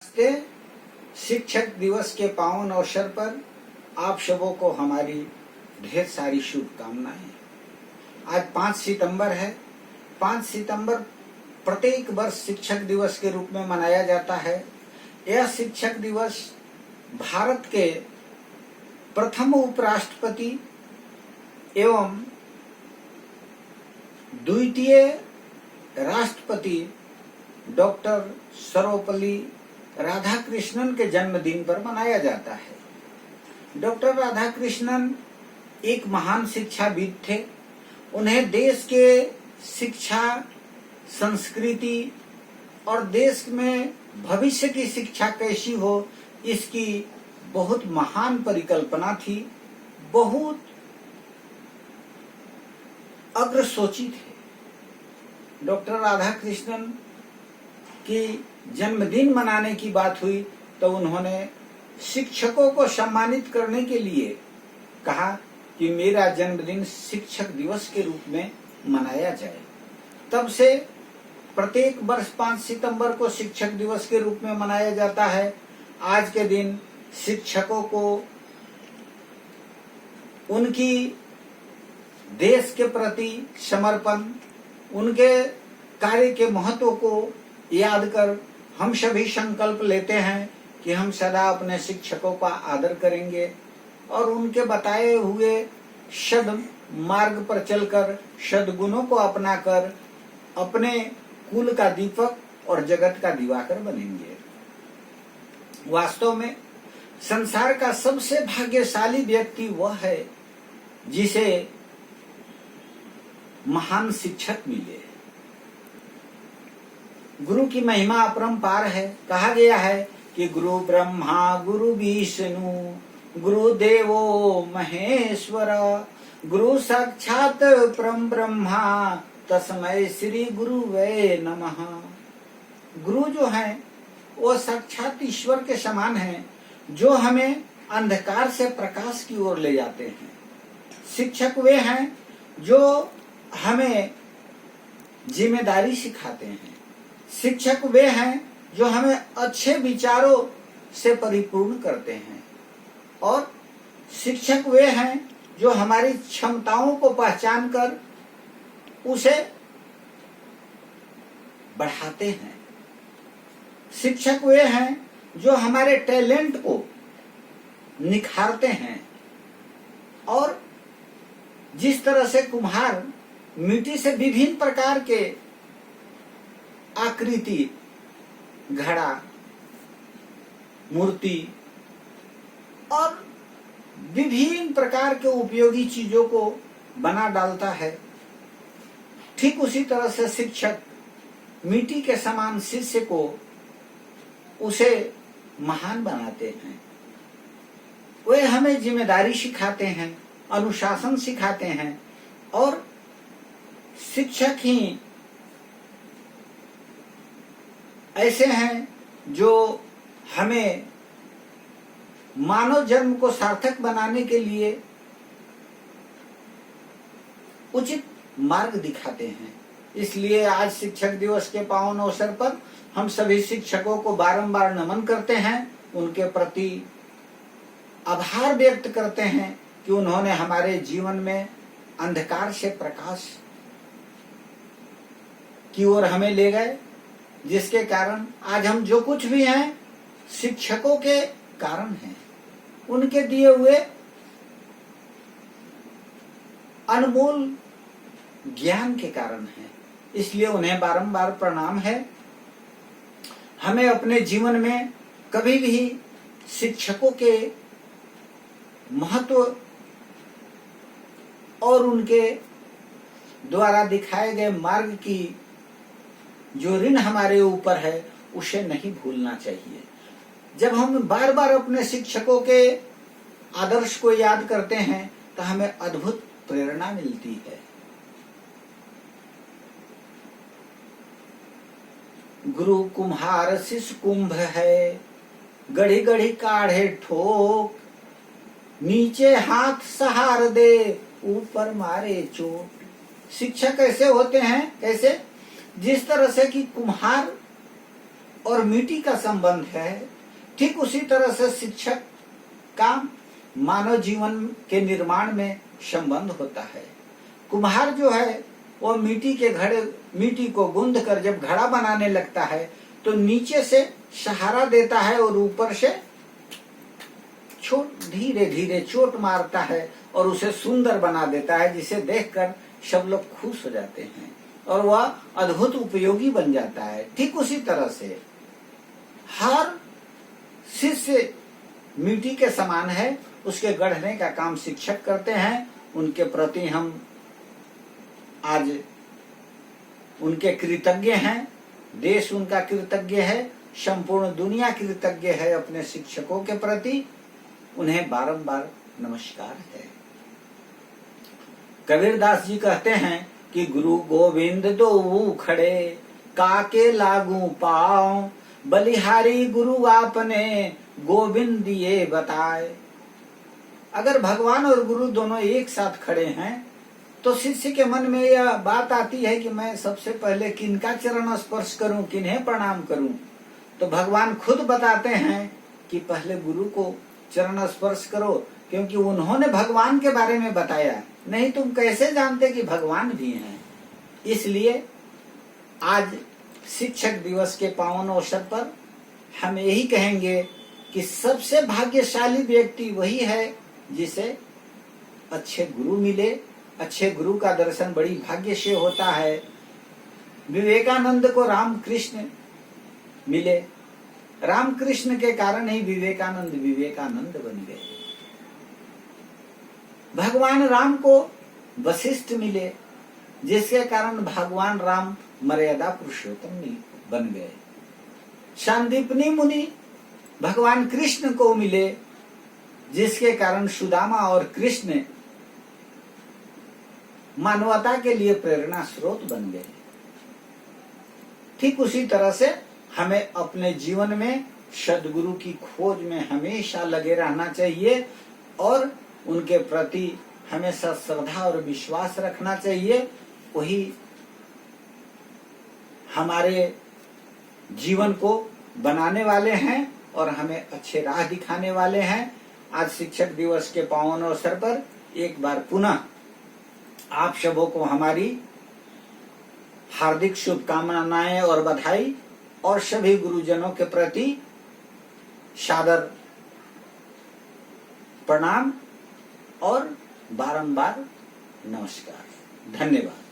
नमस्ते। शिक्षक दिवस के पावन अवसर पर आप सबों को हमारी ढेर सारी शुभकामनाएं। आज 5 सितंबर है। 5 सितंबर प्रत्येक वर्ष शिक्षक दिवस के रूप में मनाया जाता है। यह शिक्षक दिवस भारत के प्रथम उपराष्ट्रपति एवं द्वितीय राष्ट्रपति डॉक्टर सर्वपल्ली राधाकृष्णन के जन्मदिन पर मनाया जाता है। डॉक्टर राधाकृष्णन एक महान शिक्षाविद थे। उन्हें देश के शिक्षा, संस्कृति और देश में भविष्य की शिक्षा कैसी हो, इसकी बहुत महान परिकल्पना थी। बहुत अग्रसोची थे। डॉक्टर राधाकृष्णन की जन्मदिन मनाने की बात हुई तो उन्होंने शिक्षकों को सम्मानित करने के लिए कहा कि मेरा जन्मदिन शिक्षक दिवस के रूप में मनाया जाए। तब से प्रत्येक वर्ष 5 सितंबर को शिक्षक दिवस के रूप में मनाया जाता है। आज के दिन शिक्षकों को उनकी देश के प्रति समर्पण, उनके कार्य के महत्व को याद कर हम सभी संकल्प लेते हैं कि हम सदा अपने शिक्षकों का आदर करेंगे और उनके बताए हुए सद मार्ग पर चलकर सद्गुणों को अपनाकर अपने कुल का दीपक और जगत का दिवाकर बनेंगे। वास्तव में संसार का सबसे भाग्यशाली व्यक्ति वह है जिसे महान शिक्षक मिले। गुरु की महिमा अपरंपार है। कहा गया है कि गुरु ब्रह्मा गुरु विष्णु गुरु देवो महेश्वर गुरु साक्षात परम ब्रह्मा तस्मै श्री गुरुवे नमः। गुरु जो है वो साक्षात ईश्वर के समान है, जो हमें अंधकार से प्रकाश की ओर ले जाते हैं। शिक्षक वे हैं जो हमें जिम्मेदारी सिखाते हैं। शिक्षक वे हैं जो हमें अच्छे विचारों से परिपूर्ण करते हैं और शिक्षक वे हैं जो हमारी क्षमताओं को पहचान कर उसे बढ़ाते हैं। शिक्षक वे हैं जो हमारे टैलेंट को निखारते हैं और जिस तरह से कुम्हार मिट्टी से विभिन्न प्रकार के आकृति, घड़ा, मूर्ति और विभिन्न प्रकार के उपयोगी चीजों को बना डालता है, ठीक उसी तरह से शिक्षक मिट्टी के समान शिष्य को उसे महान बनाते हैं। वे हमें जिम्मेदारी सिखाते हैं, अनुशासन सिखाते हैं और शिक्षक ही ऐसे हैं जो हमें मानव जन्म को सार्थक बनाने के लिए उचित मार्ग दिखाते हैं। इसलिए आज शिक्षक दिवस के पावन अवसर पर हम सभी शिक्षकों को बारंबार नमन करते हैं, उनके प्रति आभार व्यक्त करते हैं कि उन्होंने हमारे जीवन में अंधकार से प्रकाश की ओर हमें ले गए, जिसके कारण आज हम जो कुछ भी हैं शिक्षकों के कारण हैं, उनके दिए हुए अनमोल ज्ञान के कारण हैं। इसलिए उन्हें बारंबार प्रणाम है। हमें अपने जीवन में कभी भी शिक्षकों के महत्व और उनके द्वारा दिखाए गए मार्ग की जो ऋण हमारे ऊपर है उसे नहीं भूलना चाहिए। जब हम बार बार अपने शिक्षकों के आदर्श को याद करते हैं तो हमें अद्भुत प्रेरणा मिलती है। गुरु कुम्हार शिष्य कुंभ है, गढ़ी गढ़ी काढ़े ठोक, नीचे हाथ सहार दे ऊपर मारे चोट। शिक्षक कैसे होते हैं? कैसे? जिस तरह से कि कुम्हार और मिट्टी का संबंध है, ठीक उसी तरह से शिक्षक का मानव जीवन के निर्माण में संबंध होता है। कुम्हार जो है वो मिट्टी को गूंद कर जब घड़ा बनाने लगता है तो नीचे से सहारा देता है और ऊपर से धीरे धीरे चोट मारता है और उसे सुंदर बना देता है, जिसे देखकर सब लोग खुश हो जाते हैं और वह अद्भुत उपयोगी बन जाता है। ठीक उसी तरह से हर शिष्य मिट्टी के समान है, उसके गढ़ने का काम शिक्षक करते हैं। उनके प्रति हम आज उनके कृतज्ञ हैं, देश उनका कृतज्ञ है, संपूर्ण दुनिया कृतज्ञ है अपने शिक्षकों के प्रति। उन्हें बारंबार नमस्कार है। कबीरदास जी कहते हैं कि गुरु गोविंद दो खड़े काके लागू पाओ, बलिहारी गुरु आपने गोविंद दिए बताए। अगर भगवान और गुरु दोनों एक साथ खड़े हैं तो शिष्य के मन में यह बात आती है कि मैं सबसे पहले किनका चरण स्पर्श करूं, किन्हें प्रणाम करूं। तो भगवान खुद बताते हैं कि पहले गुरु को चरण स्पर्श करो, क्योंकि उन्होंने भगवान के बारे में बताया, नहीं तुम कैसे जानते कि भगवान भी हैं। इसलिए आज शिक्षक दिवस के पावन अवसर पर हम यही कहेंगे कि सबसे भाग्यशाली व्यक्ति वही है जिसे अच्छे गुरु मिले। अच्छे गुरु का दर्शन बड़ी भाग्य से होता है। विवेकानंद को रामकृष्ण मिले, रामकृष्ण के कारण ही विवेकानंद बन गए। भगवान राम को वशिष्ठ मिले, जिसके कारण भगवान राम मर्यादा पुरुषोत्तम बन गए। सांदीपनी मुनि भगवान कृष्ण को मिले, जिसके कारण सुदामा और कृष्ण मानवता के लिए प्रेरणा स्रोत बन गए। ठीक उसी तरह से हमें अपने जीवन में सद्गुरु की खोज में हमेशा लगे रहना चाहिए और उनके प्रति हमेशा श्रद्धा और विश्वास रखना चाहिए। वही हमारे जीवन को बनाने वाले हैं और हमें अच्छे राह दिखाने वाले हैं। आज शिक्षक दिवस के पावन अवसर पर एक बार पुनः आप सबों को हमारी हार्दिक शुभकामनाएं और बधाई, और सभी गुरुजनों के प्रति सादर प्रणाम और बारंबार नमस्कार। धन्यवाद।